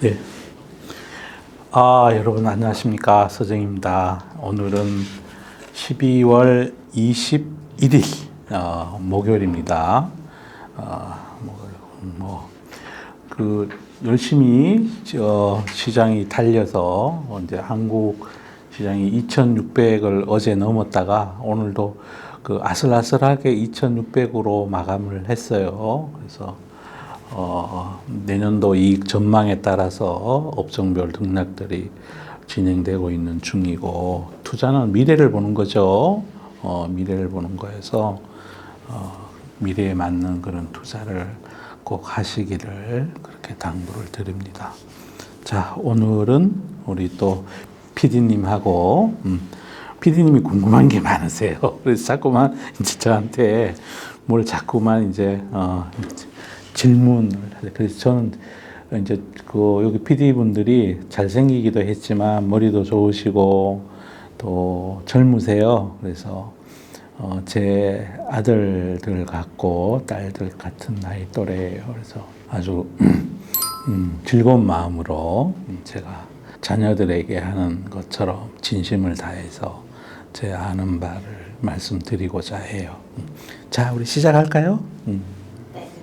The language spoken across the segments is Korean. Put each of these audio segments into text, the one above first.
네. 여러분 안녕하십니까. 서정입니다. 오늘은 12월 21일 목요일입니다. 열심히 시장이 달려서 이제 한국 시장이 2,600을 어제 넘었다가 오늘도 아슬아슬하게 2,600으로 마감을 했어요. 그래서 내년도 이익 전망에 따라서 업종별 등락들이 진행되고 있는 중이고, 투자는 미래를 보는 거죠. 미래를 보는 거여서 미래에 맞는 그런 투자를 꼭 하시기를 그렇게 당부를 드립니다. 자, 오늘은 우리 또 PD님하고 PD님이 궁금한 게 많으세요. 그래서 자꾸만 이제 저한테 뭘 자꾸만 이제 질문을 하세요. 그래서 저는 이제 여기 PD 분들이 잘생기기도 했지만 머리도 좋으시고 또 젊으세요. 그래서 제 아들들 같고 딸들 같은 나이 또래예요. 그래서 아주 즐거운 마음으로 제가 자녀들에게 하는 것처럼 진심을 다해서 제 아는 바를 말씀드리고자 해요. 자, 우리 시작할까요? 네,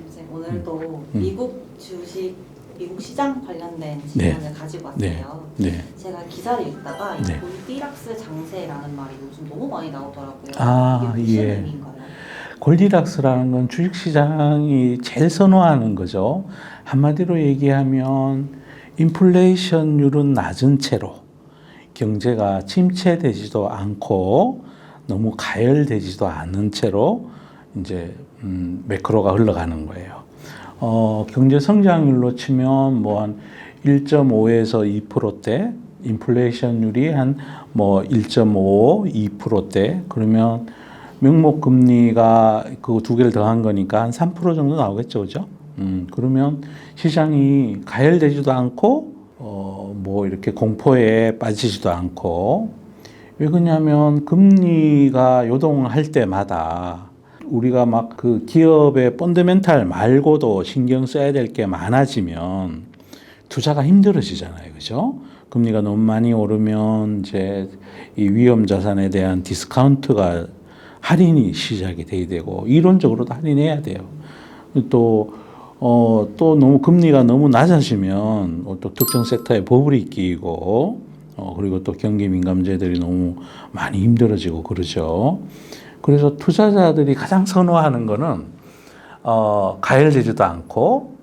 선생님 오늘도 미국 주식, 미국 시장 관련된 질문을 가지고 왔어요. 네. 제가 기사를 읽다가 이 네. 골디락스 장세라는 말이 요즘 너무 많이 나오더라고요. 이게 무슨 의미인가요? 골디락스라는 건 주식시장이 제일 선호하는 거죠. 한마디로 얘기하면 인플레이션율은 낮은 채로 경제가 침체되지도 않고 너무 가열되지도 않은 채로 이제 매크로가 흘러가는 거예요. 경제 성장률로 치면 뭐 한 1.5에서 2%대, 인플레이션율이 한 뭐 1.5, 2%대, 그러면 명목 금리가 그 두 개를 더한 거니까 한 3% 정도 나오겠죠, 그죠? 그러면 시장이 가열되지도 않고 뭐 이렇게 공포에 빠지지도 않고, 왜 그러냐면 금리가 요동할 때마다 우리가 막 그 기업의 펀더멘탈 말고도 신경 써야 될 게 많아지면 투자가 힘들어지잖아요, 그죠? 금리가 너무 많이 오르면 이제 이 위험 자산에 대한 디스카운트가 할인이 시작이 돼야 되고, 이론적으로도 할인해야 돼요. 또 너무 금리가 너무 낮아지면 또 특정 섹터에 버블이 끼고, 그리고 또 경기 민감재들이 너무 많이 힘들어지고 그러죠. 그래서 투자자들이 가장 선호하는 거는 가열되지도 않고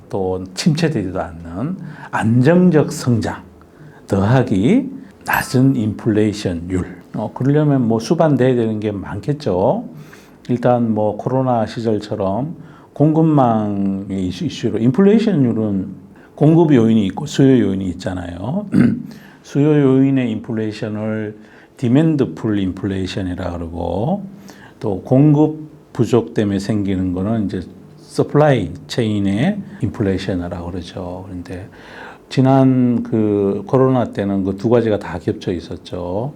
또 침체되지도 않는 안정적 성장 더하기 낮은 인플레이션율. 그러려면 뭐 수반돼야 되는 게 많겠죠. 일단 뭐 코로나 시절처럼 공급망의 이슈로, 인플레이션율은 공급 요인이 있고 수요 요인이 있잖아요. 수요 요인의 인플레이션을 디맨드 풀 인플레이션이라 그러고, 또 공급 부족 때문에 생기는 거는 이제 서플라이 체인의 인플레이션이라고 그러죠. 그런데 지난 그 코로나 때는 그 두 가지가 다 겹쳐 있었죠.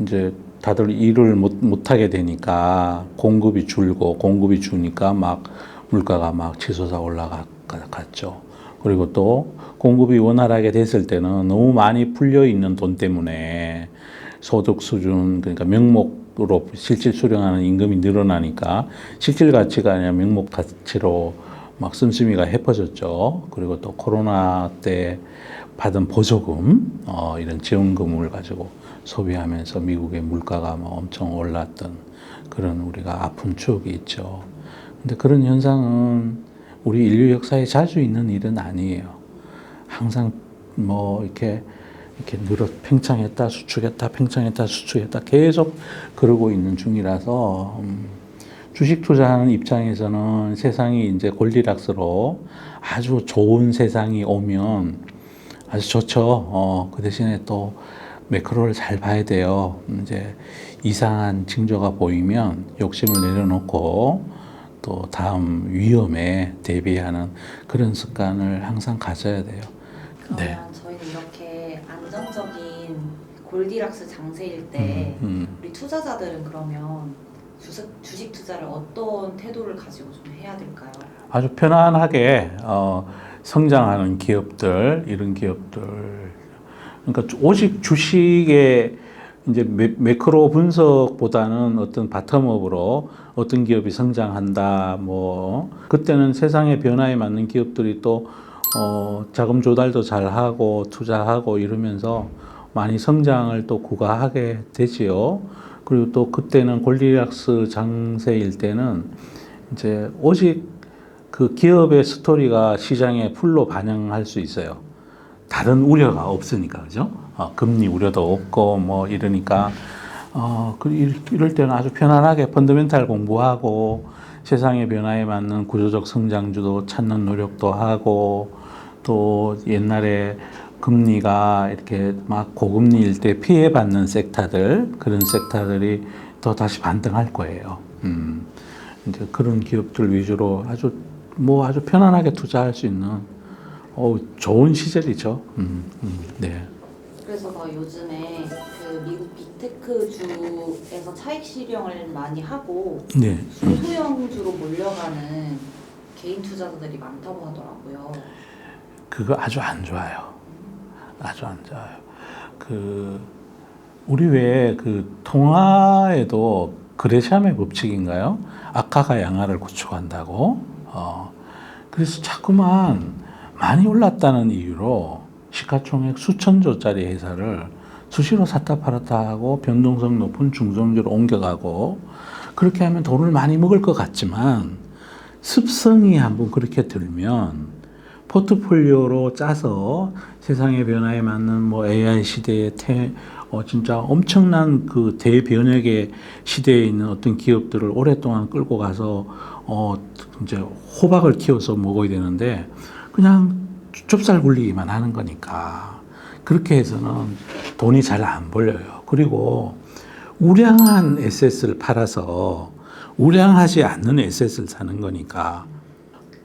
이제 다들 일을 못하게 되니까 공급이 줄고, 공급이 주니까 막 물가가 막 치솟아 올라갔죠. 그리고 또 공급이 원활하게 됐을 때는 너무 많이 풀려 있는 돈 때문에 소득 수준, 그러니까 명목으로 실질 수령하는 임금이 늘어나니까 실질 가치가 아니라 명목 가치로 막 씀씀이가 헤퍼졌죠. 그리고 또 코로나 때 받은 보조금, 이런 지원금을 가지고 소비하면서 미국의 물가가 막 엄청 올랐던 그런 우리가 아픈 추억이 있죠. 근데 그런 현상은 우리 인류 역사에 자주 있는 일은 아니에요. 항상 뭐 이렇게 팽창했다 수축했다 팽창했다 수축했다 계속 그러고 있는 중이라서, 주식 투자하는 입장에서는 세상이 이제 골디락스로 아주 좋은 세상이 오면 아주 좋죠. 그 대신에 또 매크로를 잘 봐야 돼요. 이제 이상한 징조가 보이면 욕심을 내려놓고 또 다음 위험에 대비하는 그런 습관을 항상 가져야 돼요. 그러면 저희는 이렇게 안정적인 골디락스 장세일 때 우리 투자자들은 그러면 주식 투자를 어떤 태도를 가지고 좀 해야 될까요? 아주 편안하게 성장하는 기업들, 이런 기업들. 그러니까 오직 주식의 이제 매크로 분석보다는 어떤 바텀업으로 어떤 기업이 성장한다, 뭐, 그때는 세상의 변화에 맞는 기업들이 또, 자금 조달도 잘 하고, 투자하고 이러면서 많이 성장을 또 구가하게 되지요. 그리고 또 그때는 골디락스 장세일 때는 이제 오직 그 기업의 스토리가 시장에 풀로 반영할 수 있어요. 다른 우려가 없으니까, 그죠? 금리 우려도 없고, 뭐, 이러니까, 이럴 때는 아주 편안하게 펀더멘탈 공부하고, 세상의 변화에 맞는 구조적 성장주도 찾는 노력도 하고, 또 옛날에 금리가 이렇게 막 고금리일 때 피해받는 섹터들, 그런 섹터들이 또 다시 반등할 거예요. 이제 그런 기업들 위주로 아주 편안하게 투자할 수 있는 좋은 시절이죠. 네. 그래서 더 요즘에 그 미국 빅테크 주에서 차익 실현을 많이 하고 네. 중소형주로 몰려가는 개인 투자자들이 많다고 하더라고요. 그거 아주 안 좋아요. 아주 안 좋아요. 우리 왜 통화에도 그레샴의 법칙인가요? 악화가 양화를 구축한다고. 그래서 자꾸만 많이 올랐다는 이유로 시가총액 수천조짜리 회사를 수시로 샀다 팔았다 하고 변동성 높은 중성주로 옮겨가고, 그렇게 하면 돈을 많이 먹을 것 같지만 습성이 한번 그렇게 들면 포트폴리오로 짜서 세상의 변화에 맞는 뭐 AI 시대에 진짜 엄청난 그 대변혁의 시대에 있는 어떤 기업들을 오랫동안 끌고 가서 이제 호박을 키워서 먹어야 되는데 그냥 좁쌀 굴리기만 하는 거니까 그렇게 해서는 돈이 잘 안 벌려요. 그리고 우량한 에셋을 팔아서 우량하지 않는 에셋을 사는 거니까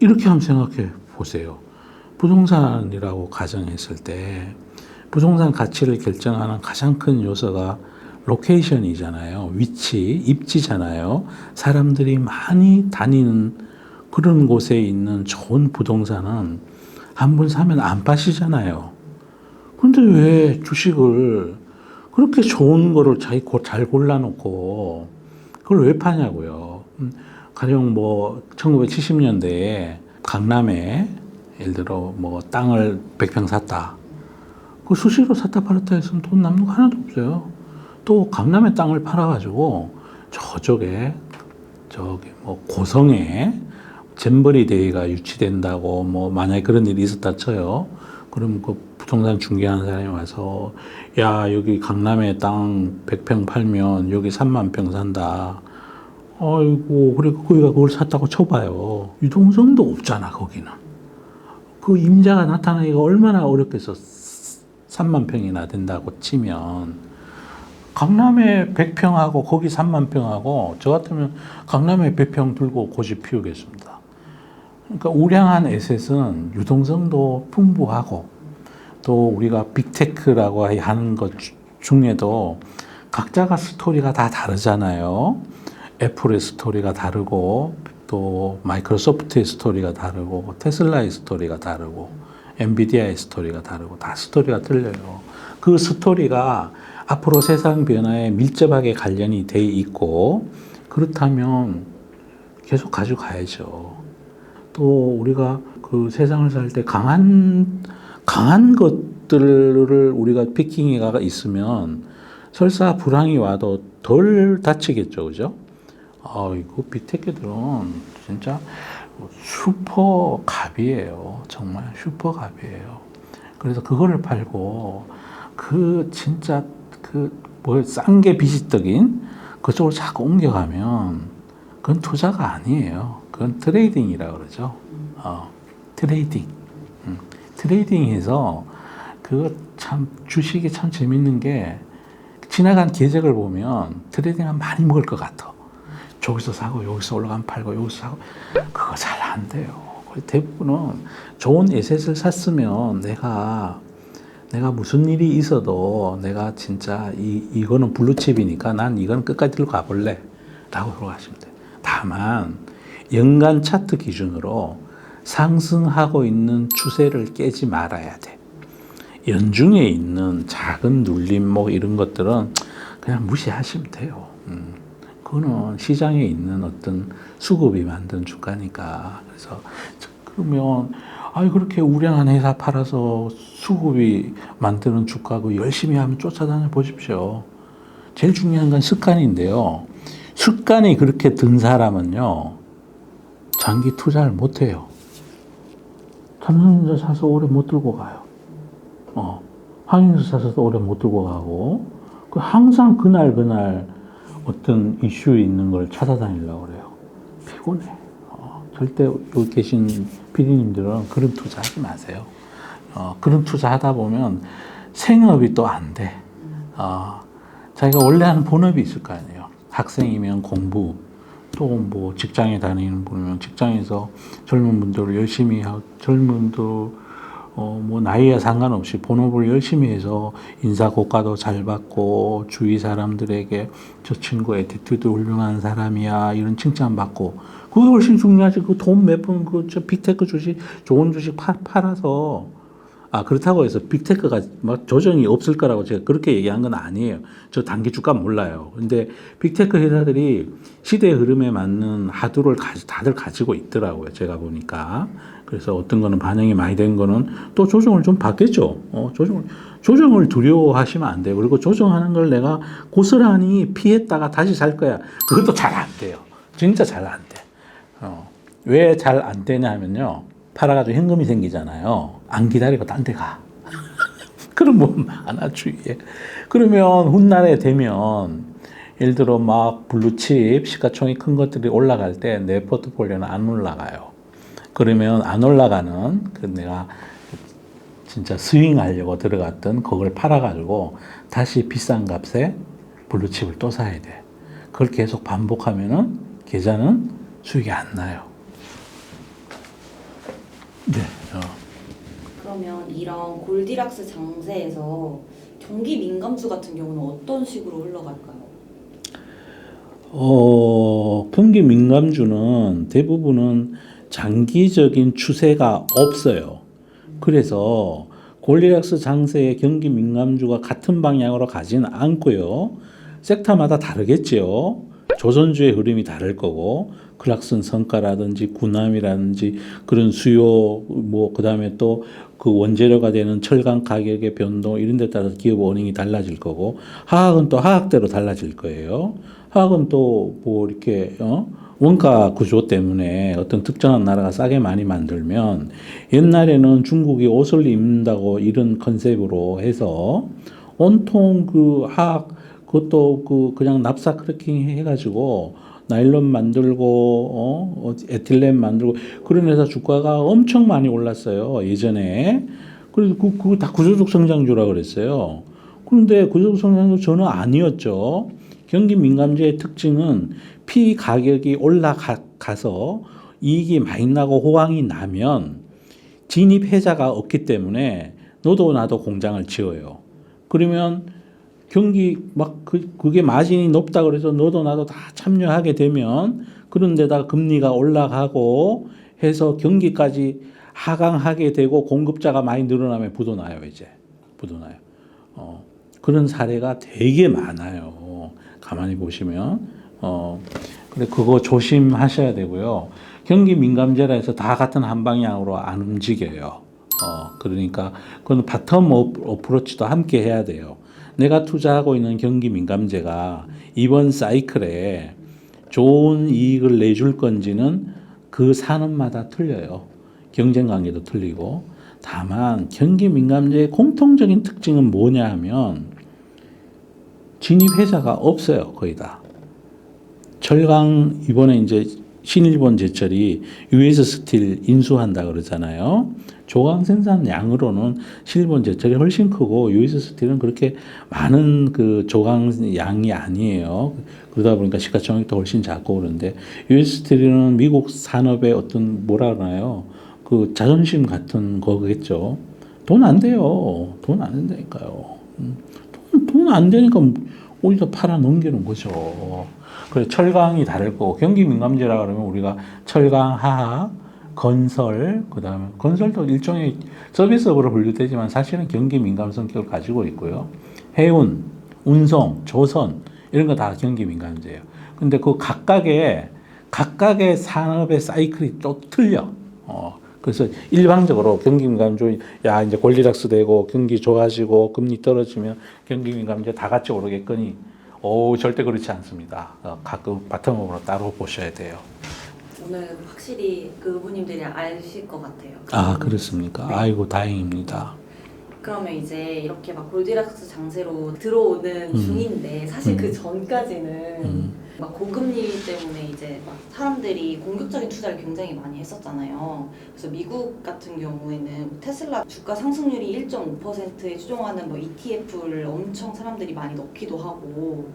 이렇게 한번 생각해 보세요. 부동산이라고 가정했을 때 부동산 가치를 결정하는 가장 큰 요소가 로케이션이잖아요. 위치, 입지잖아요. 사람들이 많이 다니는 그런 곳에 있는 좋은 부동산은 한 번 사면 안 빠지잖아요. 근데 왜 주식을 그렇게 좋은 거를 잘 골라놓고 그걸 왜 파냐고요. 가령 뭐 1970년대에 강남에 예를 들어 뭐 땅을 100평 샀다. 그 수시로 샀다 팔았다 했으면 돈 남는 거 하나도 없어요. 또 강남에 땅을 팔아가지고 저기 뭐 고성에 잼버리 대회가 유치된다고 뭐 만약에 그런 일이 있었다 쳐요. 그럼 그 부동산 중개하는 사람이 와서 야 여기 강남에 땅 100평 팔면 여기 3만 평 산다. 아이고 그래 거기가 그걸 샀다고 쳐봐요. 유동성도 없잖아 거기는. 그 임자가 나타나기가 얼마나 어렵겠어. 3만 평이나 된다고 치면 강남에 100평하고 거기 3만 평하고 저 같으면 강남에 100평 들고 고집 피우겠습니다. 그러니까 우량한 에셋은 유동성도 풍부하고 또 우리가 빅테크라고 하는 것 중에도 각자가 스토리가 다 다르잖아요. 애플의 스토리가 다르고 또 마이크로소프트의 스토리가 다르고 테슬라의 스토리가 다르고 엔비디아의 스토리가 다르고 다 스토리가 틀려요. 그 스토리가 앞으로 세상 변화에 밀접하게 관련이 돼 있고 그렇다면 계속 가져가야죠. 또 우리가 그 세상을 살 때 강한 것들을 우리가 피킹해가 있으면 설사 불황이 와도 덜 다치겠죠, 그죠? 이거 빅테크들은 진짜 슈퍼 갑이에요. 정말 슈퍼 갑이에요. 그래서 그거를 팔고 진짜 싼 게 비지떡인 그쪽으로 자꾸 옮겨가면 그건 투자가 아니에요. 그건 트레이딩이라고 그러죠. 트레이딩. 트레이딩에서 그거 참 주식이 참 재밌는 게 지나간 궤적을 보면 트레이딩은 많이 먹을 것 같아. 저기서 사고 여기서 올라가면 팔고 여기서 사고 그거 잘 안 돼요. 대부분은 좋은 에셋을 샀으면 내가 무슨 일이 있어도 내가 진짜 이거는 블루칩이니까 난 이건 끝까지 들고 가볼래 라고 들어가시면 돼요. 다만 연간 차트 기준으로 상승하고 있는 추세를 깨지 말아야 돼. 연중에 있는 작은 눌림목 이런 것들은 그냥 무시하시면 돼요. 그거는 시장에 있는 어떤 수급이 만든 주가니까. 그래서 그러면 그렇게 우량한 회사 팔아서 수급이 만드는 주가고 열심히 하면 쫓아다녀 보십시오. 제일 중요한 건 습관인데요. 습관이 그렇게 든 사람은요, 장기 투자를 못 해요. 삼성전자 사서 오래 못 들고 가요. 한인수 사서 오래 못 들고 가고, 항상 그날 어떤 이슈 있는 걸 찾아다니려고 그래요. 피곤해. 절대 여기 계신 PD님들은 그런 투자 하지 마세요. 그런 투자 하다 보면 생업이 또 안 돼. 자기가 원래 하는 본업이 있을 거 아니에요. 학생이면 공부, 또 뭐 직장에 다니는 분이면 직장에서 젊은 분들 열심히 하고, 젊은 분들 뭐 나이와 상관없이 본업을 열심히 해서 인사 고과도 잘 받고 주위 사람들에게 저 친구 애티튜드 훌륭한 사람이야 이런 칭찬 받고, 그게 훨씬 중요하지. 그 돈 몇 푼 저 빅테크 주식 좋은 주식 팔아서 그렇다고 해서 빅테크가 막 조정이 없을 거라고 제가 그렇게 얘기한 건 아니에요. 저 단기 주가 몰라요. 근데 빅테크 회사들이 시대의 흐름에 맞는 하두를 다들 가지고 있더라고요. 제가 보니까. 그래서 어떤 거는 반영이 많이 된 거는 또 조정을 좀 받겠죠. 조정을 두려워하시면 안 돼요. 그리고 조정하는 걸 내가 고스란히 피했다가 다시 살 거야. 그것도 잘 안 돼요. 진짜 잘 안 돼. 왜 잘 안 되냐 하면요. 팔아가지고 현금이 생기잖아요. 안 기다리고 딴 데 가. 그럼 뭐 많아, 주위에. 그러면 훗날에 되면, 예를 들어 막 블루칩, 시가총액 큰 것들이 올라갈 때 내 포트폴리오는 안 올라가요. 그러면 안 올라가는, 내가 진짜 스윙하려고 들어갔던 그걸 팔아가지고 다시 비싼 값에 블루칩을 또 사야 돼. 그걸 계속 반복하면은 계좌는 수익이 안 나요. 네. 그러면 이런 골디락스 장세에서 경기 민감주 같은 경우는 어떤 식으로 흘러갈까요? 경기 민감주는 대부분은 장기적인 추세가 없어요. 그래서 골디락스 장세의 경기 민감주가 같은 방향으로 가지는 않고요. 섹터마다 다르겠죠. 조선주의 흐름이 다를 거고, 클락슨 성과라든지 구남이라든지 그런 수요, 그다음에 또 그 원재료가 되는 철강 가격의 변동 이런 데 따라서 기업 워닝이 달라질 거고, 화학은 또 화학대로 달라질 거예요. 화학은 또 뭐 이렇게 원가 구조 때문에 어떤 특정한 나라가 싸게 많이 만들면, 옛날에는 중국이 옷을 입는다고 이런 컨셉으로 해서 온통 그 화학, 그것도 그냥 납사 크래킹 해가지고 나일론 만들고 에틸렌 만들고 그런 회사 주가가 엄청 많이 올랐어요, 예전에. 그래서 그거 다 구조적 성장주라 그랬어요. 그런데 구조적 성장주 전혀 아니었죠. 경기 민감주의 특징은 피 가격이 올라가서 이익이 많이 나고 호황이 나면 진입 해자가 없기 때문에 너도 나도 공장을 지어요. 그러면 경기 그게 마진이 높다 그래서 너도 나도 다 참여하게 되면, 그런 데다가 금리가 올라가고 해서 경기까지 하강하게 되고 공급자가 많이 늘어나면 부도나요, 이제. 부도나요. 그런 사례가 되게 많아요. 가만히 보시면. 근데 그거 조심하셔야 되고요. 경기 민감제라 해서 다 같은 한 방향으로 안 움직여요. 그러니까 그건 바텀 어프로치도 함께 해야 돼요. 내가 투자하고 있는 경기 민감제가 이번 사이클에 좋은 이익을 내줄 건지는 그 산업마다 틀려요. 경쟁 관계도 틀리고. 다만 경기 민감제의 공통적인 특징은 뭐냐 하면 진입 회사가 없어요. 거의 다. 철강 이번에 이제 신일본 제철이 US 스틸 인수한다 그러잖아요. 조강 생산 양으로는 신일본 제철이 훨씬 크고 US 스틸은 그렇게 많은 그 조강 양이 아니에요. 그러다 보니까 시가총액도 훨씬 작고 그런데 US 스틸은 미국 산업의 어떤 뭐라 그러나요? 그 자존심 같은 거겠죠. 돈 안 돼요. 돈 안 된다니까요. 돈 안 되니까 오히려 팔아 넘기는 거죠. 그래 철강이 다를 거고, 경기 민감제라 그러면 우리가 철강, 화학, 건설, 그다음에 건설도 일종의 서비스업으로 분류되지만 사실은 경기 민감 성격을 가지고 있고요. 해운, 운송, 조선 이런 거 다 경기 민감제예요. 근데 그 각각의 산업의 사이클이 또 틀려. 그래서 일방적으로 경기 민감주의, 야 이제 권리락스 되고 경기 좋아지고 금리 떨어지면 경기 민감제 다 같이 오르겠거니, 절대 그렇지 않습니다. 가끔 바텀업으로 따로 보셔야 돼요. 오늘 확실히 그분님들이 아실 것 같아요. 아, 그렇습니까? 네. 아이고, 다행입니다. 그러면 이제 이렇게 막 골디락스 장세로 들어오는 중인데 사실 그 전까지는 막 고금리 때문에 이제 막 사람들이 공격적인 투자를 굉장히 많이 했었잖아요. 그래서 미국 같은 경우에는 테슬라 주가 상승률이 1.5%에 추종하는 뭐 ETF를 엄청 사람들이 많이 넣기도 하고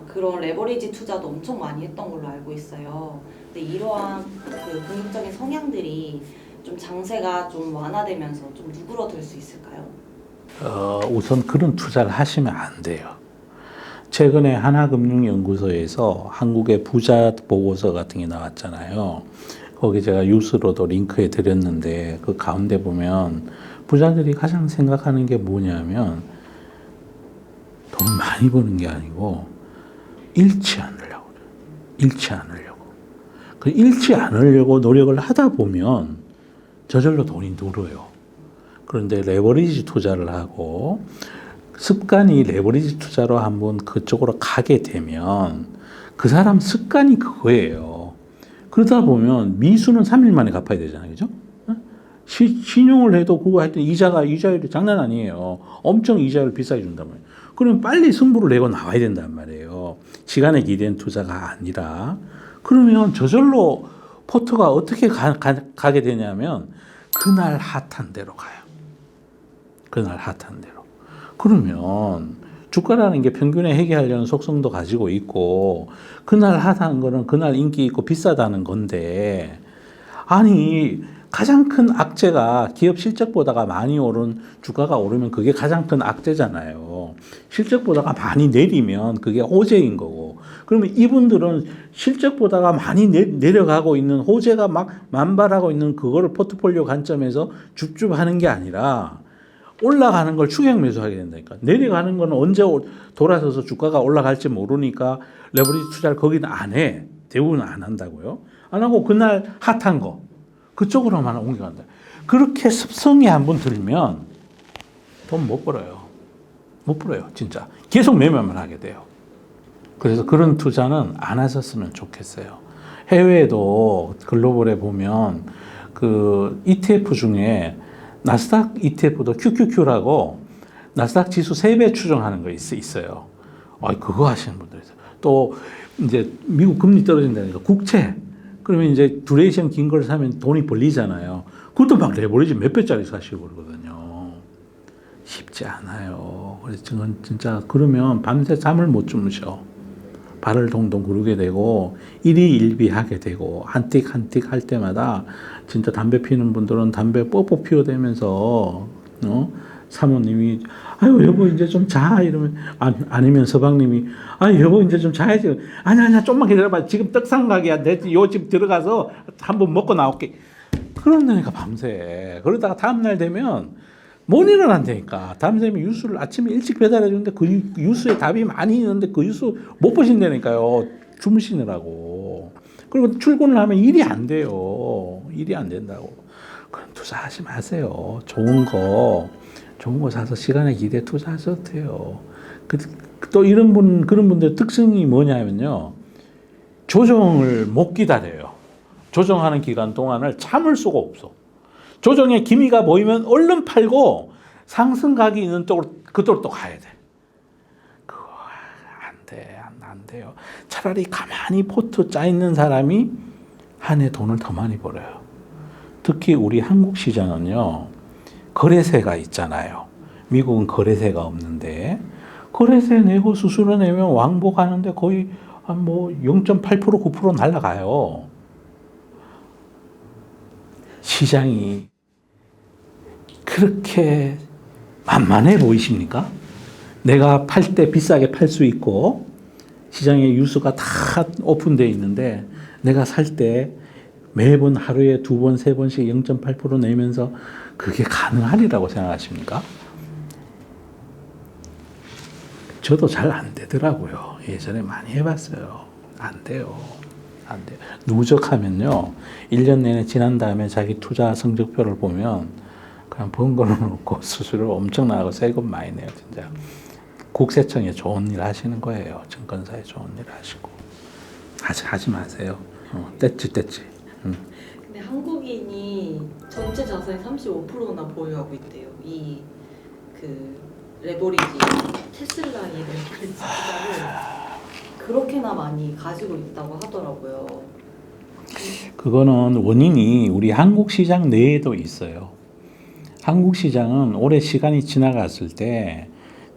그런 레버리지 투자도 엄청 많이 했던 걸로 알고 있어요. 근데 이러한 그 공격적인 성향들이 좀 장세가 좀 완화되면서 좀 누그러들 수 있을까요? 우선 그런 투자를 하시면 안 돼요. 최근에 하나금융연구소에서 한국의 부자 보고서 같은 게 나왔잖아요. 거기 제가 뉴스로도 링크해 드렸는데 그 가운데 보면 부자들이 가장 생각하는 게 뭐냐면 돈을 많이 버는 게 아니고 잃지 않으려고 그래요. 잃지 않으려고. 그 잃지 않으려고 노력을 하다 보면 저절로 돈이 늘어요. 그런데 레버리지 투자를 하고 습관이 레버리지 투자로 한번 그쪽으로 가게 되면 그 사람 습관이 그거예요. 그러다 보면 미수는 3일 만에 갚아야 되잖아요. 그죠? 신용을 해도 그거 하여튼 이자율이 장난 아니에요. 엄청 이자율 비싸게 준단 말이에요. 그러면 빨리 승부를 내고 나와야 된단 말이에요. 시간에 기댄 투자가 아니라. 그러면 저절로 포트가 어떻게 가게 되냐면 그날 핫한 대로 가요. 그날 핫한 대로. 그러면 주가라는 게 평균에 회귀하려는 속성도 가지고 있고 그날 핫한 거는 그날 인기 있고 비싸다는 건데, 아니 가장 큰 악재가 기업 실적보다가 많이 오른 주가가 오르면 그게 가장 큰 악재잖아요. 실적보다가 많이 내리면 그게 호재인 거고, 그러면 이분들은 실적보다가 많이 내려가고 있는 호재가 막 만발하고 있는 그거를 포트폴리오 관점에서 줍줍하는 게 아니라 올라가는 걸 추격 매수하게 된다니까. 내려가는 거는 언제 돌아서서 주가가 올라갈지 모르니까 레버리지 투자를 거기는 안 해. 대부분 안 한다고요. 안 하고 그날 핫한 거 그쪽으로만 옮겨간다. 그렇게 습성이 한번 들면 돈 못 벌어요. 못 벌어요. 진짜. 계속 매매만 하게 돼요. 그래서 그런 투자는 안 하셨으면 좋겠어요. 해외에도 글로벌에 보면 그 ETF 중에 나스닥 ETF도 QQQ라고 나스닥 지수 3배 추정하는 거 있어요. 그거 하시는 분들 있어요. 또 이제 미국 금리 떨어진다니까 국채. 그러면 이제 두레이션 긴 걸 사면 돈이 벌리잖아요. 그것도 막 레버리지 몇 배짜리 사시고 그러거든요. 쉽지 않아요. 그래서 저는 진짜 그러면 밤새 잠을 못 주무셔. 발을 동동 구르게 되고 일희일비하게 되고 한틱 한틱 할 때마다 진짜 담배 피우는 분들은 담배 뽀뽀 피워대면서 사모님이 아유 여보 이제 좀 자 이러면 아니면 서방님이 아유 여보 이제 좀 자야지. 아니야 좀만 기다려봐. 지금 떡상각이야. 내 요 집 들어가서 한번 먹고 나올게. 그런다니까 밤새. 그러다가 다음날 되면 못 일어난다니까. 다음날 뉴스를 아침에 일찍 배달해 주는데 그 뉴스에 답이 많이 있는데 그 뉴스 못 보신다니까요. 주무시느라고. 그리고 출근을 하면 일이 안 돼요. 일이 안 된다고. 그럼 투자하지 마세요. 좋은 거 사서 시간에 기대 투자하셔도 돼요. 또 그런 분들 특징이 뭐냐면요. 조정을 못 기다려요. 조정하는 기간 동안을 참을 수가 없어. 조정의 기미가 보이면 얼른 팔고 상승각이 있는 쪽으로 그쪽으로 또 가야 돼. 그거 안 돼. 안 돼요. 차라리 가만히 포트 짜 있는 사람이 한 해 돈을 더 많이 벌어요. 특히 우리 한국 시장은요. 거래세가 있잖아요. 미국은 거래세가 없는데 거래세 내고 수수료 내면 왕복하는데 거의 한 뭐 0.8% 9% 날라가요. 시장이 그렇게 만만해 보이십니까? 내가 팔 때 비싸게 팔 수 있고 시장에 뉴스가 다 오픈되어 있는데 내가 살 때 매번 하루에 2번, 3번씩 0.8% 내면서 그게 가능하리라고 생각하십니까? 저도 잘 안 되더라고요. 예전에 많이 해봤어요. 안 돼요. 안 돼요. 누적하면요. 1년 내내 지난 다음에 자기 투자 성적표를 보면 그냥 번거로워 놓고 수수료 엄청 나가고 세금 많이 내요. 진짜. 국세청에 좋은 일 하시는 거예요. 증권사에 좋은 일 하시고. 하지 마세요. 떼찌. 근데 한국인이 전체 자산의 35%나 보유하고 있대요. 이 그 레버리지 테슬라의 레버리지 투자를 그렇게나 많이 가지고 있다고 하더라고요. 그거는 원인이 우리 한국 시장 내에도 있어요. 한국 시장은 오래 시간이 지나갔을 때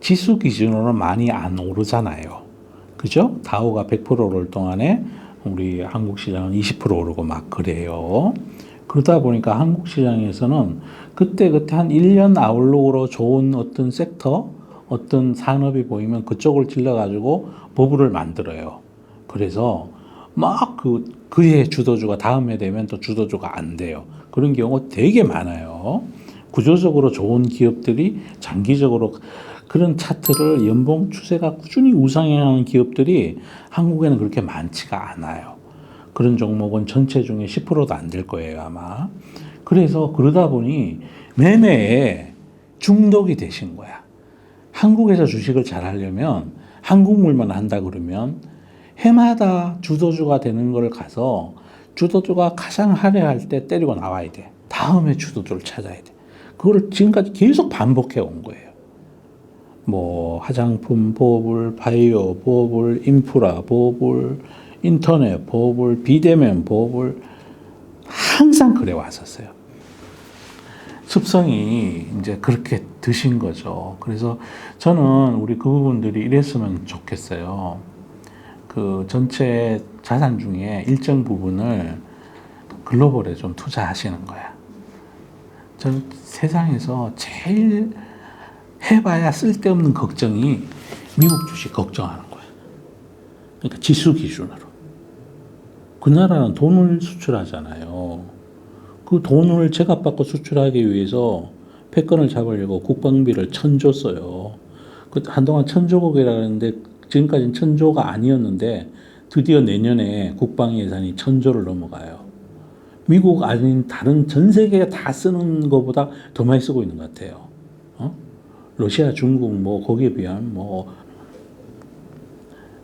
지수 기준으로 많이 안 오르잖아요. 그죠? 다우가 100% 오를 동안에 우리 한국 시장은 20% 오르고 막 그래요. 그러다 보니까 한국 시장에서는 그때 한 1년 아웃룩으로 좋은 어떤 섹터, 어떤 산업이 보이면 그쪽을 찔러가지고 버블을 만들어요. 그래서 막 그해 주도주가 다음에 되면 또 주도주가 안 돼요. 그런 경우가 되게 많아요. 구조적으로 좋은 기업들이 장기적으로 그런 차트를 연봉 추세가 꾸준히 우상향하는 기업들이 한국에는 그렇게 많지가 않아요. 그런 종목은 전체 중에 10%도 안 될 거예요, 아마. 그래서 그러다 보니 매매에 중독이 되신 거야. 한국에서 주식을 잘 하려면 한국물만 한다 그러면 해마다 주도주가 되는 걸 가서 주도주가 가장 하회할 때 때리고 나와야 돼. 다음에 주도주를 찾아야 돼. 그걸 지금까지 계속 반복해 온 거예요. 뭐 화장품 버블, 바이오 버블, 인프라 버블, 인터넷 버블, 비대면 버블 항상 그래 왔었어요. 습성이 이제 그렇게 드신 거죠. 그래서 저는 우리 그 부분들이 이랬으면 좋겠어요. 그 전체 자산 중에 일정 부분을 글로벌에 좀 투자하시는 거야. 전 세상에서 제일 해봐야 쓸데없는 걱정이 미국 주식 걱정하는 거야. 그러니까 지수 기준으로. 그 나라는 돈을 수출하잖아요. 그 돈을 제값받고 수출하기 위해서 패권을 잡으려고 국방비를 1,000조 써요. 그 한동안 1,000조국이라 그랬는데 지금까지는 1,000조가 아니었는데 드디어 내년에 국방 예산이 1,000조를 넘어가요. 미국 아닌 다른 전 세계가 다 쓰는 것보다 더 많이 쓰고 있는 것 같아요. 러시아, 중국 뭐 거기에 비하면 뭐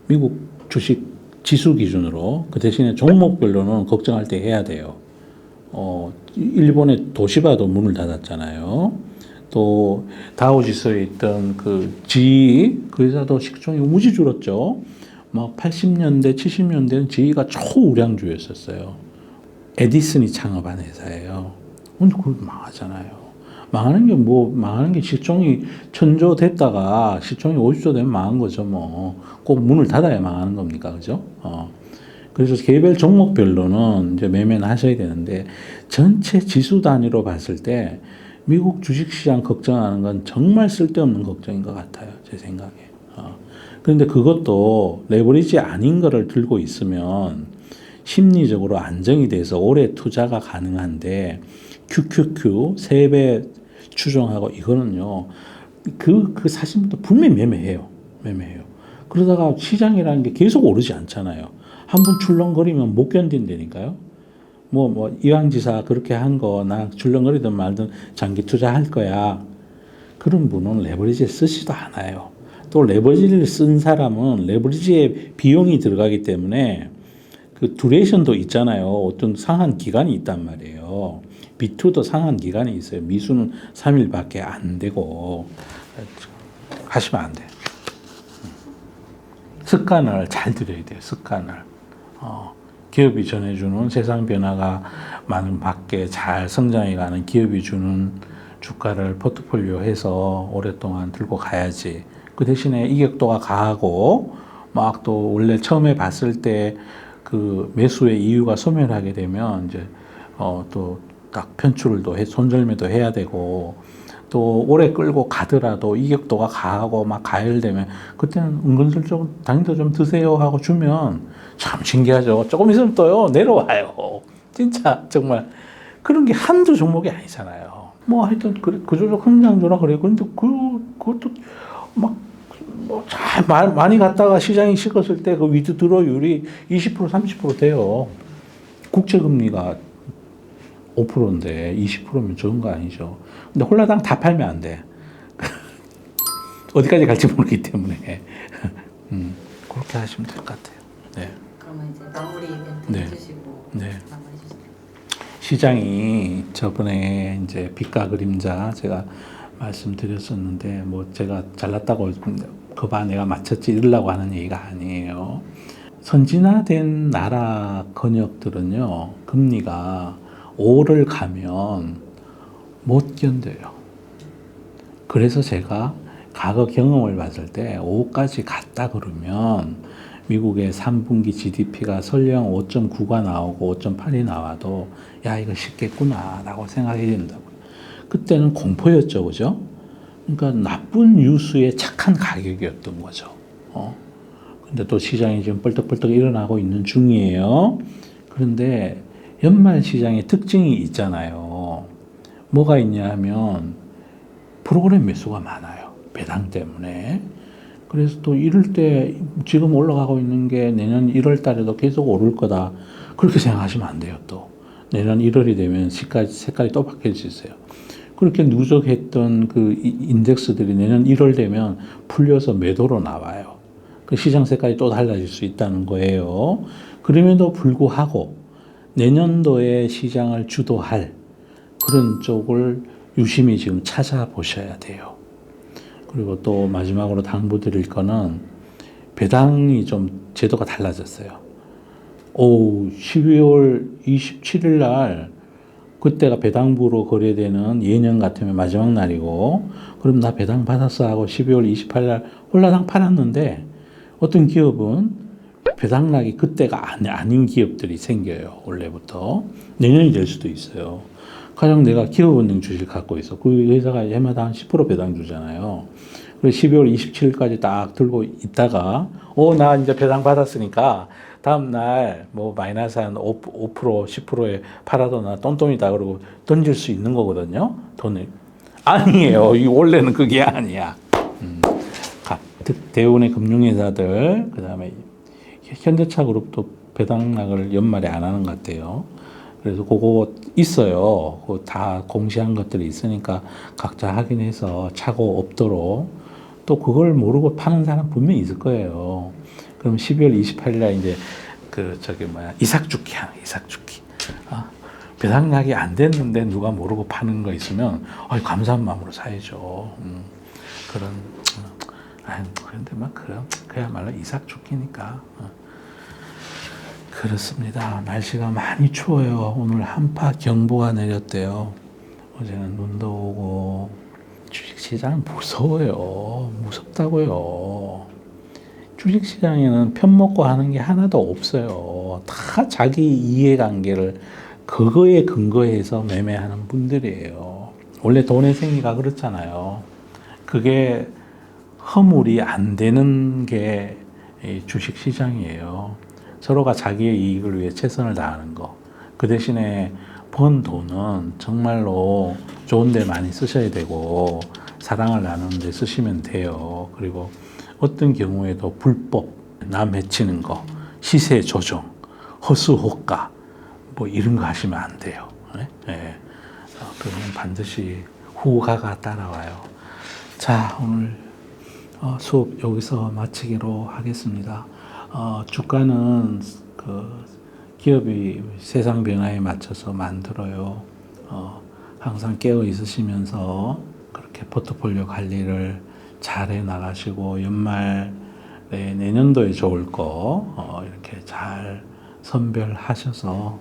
미국 주식 지수 기준으로 그 대신에 종목별로는 걱정할 때 해야 돼요. 일본의 도시바도 문을 닫았잖아요. 또 다우지수에 있던 그 GE 그 회사도 시총이 무지 줄었죠. 막 80년대, 70년대는 GE가 초우량주였었어요. 에디슨이 창업한 회사예요. 근데 그거 망하잖아요. 망하는 게 시총이 1,000조 됐다가 시총이 50조 되면 망한 거죠, 뭐. 꼭 문을 닫아야 망하는 겁니까, 그죠? 그래서 개별 종목별로는 이제 매매는 하셔야 되는데, 전체 지수 단위로 봤을 때, 미국 주식시장 걱정하는 건 정말 쓸데없는 걱정인 것 같아요, 제 생각에. 그런데 그것도 레버리지 아닌 거를 들고 있으면, 심리적으로 안정이 돼서 오래 투자가 가능한데, QQQ 3배 추정하고 이거는요. 그 사실부터 분명히 매매해요. 그러다가 시장이라는 게 계속 오르지 않잖아요. 한번 출렁거리면 못 견딘다니까요. 뭐 이왕지사 그렇게 한 거 나 출렁거리든 말든 장기 투자할 거야. 그런 분은 레버리지 쓰지도 않아요. 또 레버리지를 쓴 사람은 레버리지에 비용이 들어가기 때문에 그 듀레이션도 있잖아요. 어떤 상한 기간이 있단 말이에요. B2도 상한 기간이 있어요. 미수는 3일밖에 안 되고 하시면 안 돼요. 습관을 잘 들여야 돼요. 습관을. 기업이 전해주는 세상 변화가 많은 밖에 잘 성장해가는 기업이 주는 주가를 포트폴리오 해서 오랫동안 들고 가야지. 그 대신에 이격도가 강하고 막 또 원래 처음에 봤을 때 그 매수의 이유가 소멸하게 되면 이제 또 딱 편출을 또 손절매도 해야 되고 또 오래 끌고 가더라도 이격도가 강하고 막 가열되면 그때는 은근슬쩍 당도 좀 드세요 하고 주면 참 신기하죠. 조금 있으면 또요 내려와요. 진짜 정말 그런 게 한두 종목이 아니잖아요. 뭐 하여튼 그저저 흥장조라 그래. 근데 그것도 막 뭐 잘 많이 갔다가 시장이 식었을 때 그 위드드로율이 20% 30% 돼요. 국채금리가 5%인데 20%면 적은 거 아니죠. 근데 홀라당 다 팔면 안 돼. 어디까지 갈지 모르기 때문에 그렇게 하시면 될 것 같아요. 네. 그러면 이제 마무리 멘트 네. 해주시고 네. 마무리 해주세요. 시장이 저번에 이제 빛과 그림자 제가 말씀드렸었는데 뭐 제가 잘났다고 그봐 내가 맞췄지 이러려고 하는 얘기가 아니에요. 선진화된 나라 권역들은요 금리가 5를 가면 못 견뎌요. 그래서 제가 과거 경험을 봤을 때 5까지 갔다 그러면 미국의 3분기 GDP가 설령 5.9가 나오고 5.8이 나와도 야 이거 쉽겠구나 라고 생각이 된다고요. 그때는 공포였죠. 그죠? 그러니까 나쁜 뉴스의 착한 가격이었던 거죠. 근데 또 시장이 지금 벌떡벌떡 일어나고 있는 중이에요. 그런데 연말 시장의 특징이 있잖아요. 뭐가 있냐 하면 프로그램 매수가 많아요. 배당 때문에. 그래서 또 이럴 때 지금 올라가고 있는 게 내년 1월 달에도 계속 오를 거다. 그렇게 생각하시면 안 돼요. 또 내년 1월이 되면 색깔이 또 바뀔 수 있어요. 그렇게 누적했던 그 인덱스들이 내년 1월 되면 풀려서 매도로 나와요. 그 시장 색깔이 또 달라질 수 있다는 거예요. 그럼에도 불구하고 내년도에 시장을 주도할 그런 쪽을 유심히 지금 찾아보셔야 돼요. 그리고 또 마지막으로 당부드릴 거는 배당이 좀 제도가 달라졌어요. 12월 27일 날 그때가 배당부로 거래되는 예년 같으면 마지막 날이고 그럼 나 배당 받았어 하고 12월 28일 날 홀라당 팔았는데 어떤 기업은 배당락이 그때가 아닌 기업들이 생겨요. 원래부터. 내년이 될 수도 있어요. 가령 내가 기업은행 주식 갖고 있어. 그 회사가 해마다 한 10% 배당 주잖아요. 그래서 12월 27일까지 딱 들고 있다가 나 이제 배당 받았으니까 다음 날 뭐 마이너스 한 5%, 10%에 팔아도 나 똔똔이다 그러고 던질 수 있는 거거든요. 돈을. 아니에요. 이 원래는 그게 아니야. 대운의 금융회사들 그다음에 현대차 그룹도 배당락을 연말에 안 하는 것 같아요. 그래서 그거 있어요. 그거 다 공시한 것들이 있으니까 각자 확인해서 차고 없도록 또 그걸 모르고 파는 사람 분명히 있을 거예요. 그럼 12월 28일 날 이제 이삭죽기 배당락이 안 됐는데 누가 모르고 파는 거 있으면 감사한 마음으로 사야죠. 그런데 막 그야말로 이삭죽기니까. 그렇습니다. 날씨가 많이 추워요. 오늘 한파 경보가 내렸대요. 어제는 눈도 오고 주식시장은 무서워요. 무섭다고요. 주식시장에는 편먹고 하는 게 하나도 없어요. 다 자기 이해관계를 그거에 근거해서 매매하는 분들이에요. 원래 돈의 생리가 그렇잖아요. 그게 허물이 안 되는 게 주식시장이에요. 서로가 자기의 이익을 위해 최선을 다하는 거. 그 대신에 번 돈은 정말로 좋은 데 많이 쓰셔야 되고 사랑을 나누는 데 쓰시면 돼요. 그리고 어떤 경우에도 불법, 남 해치는 거, 시세 조정, 허수호가 뭐 이런 거 하시면 안 돼요. 네? 그러면 반드시 후가가 따라와요. 자, 오늘 수업 여기서 마치기로 하겠습니다. 주가는 그 기업이 세상 변화에 맞춰서 만들어요. 항상 깨어 있으시면서 그렇게 포트폴리오 관리를 잘 해 나가시고 연말에 내년도에 좋을 거 이렇게 잘 선별하셔서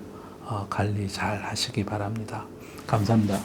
관리 잘 하시기 바랍니다. 감사합니다.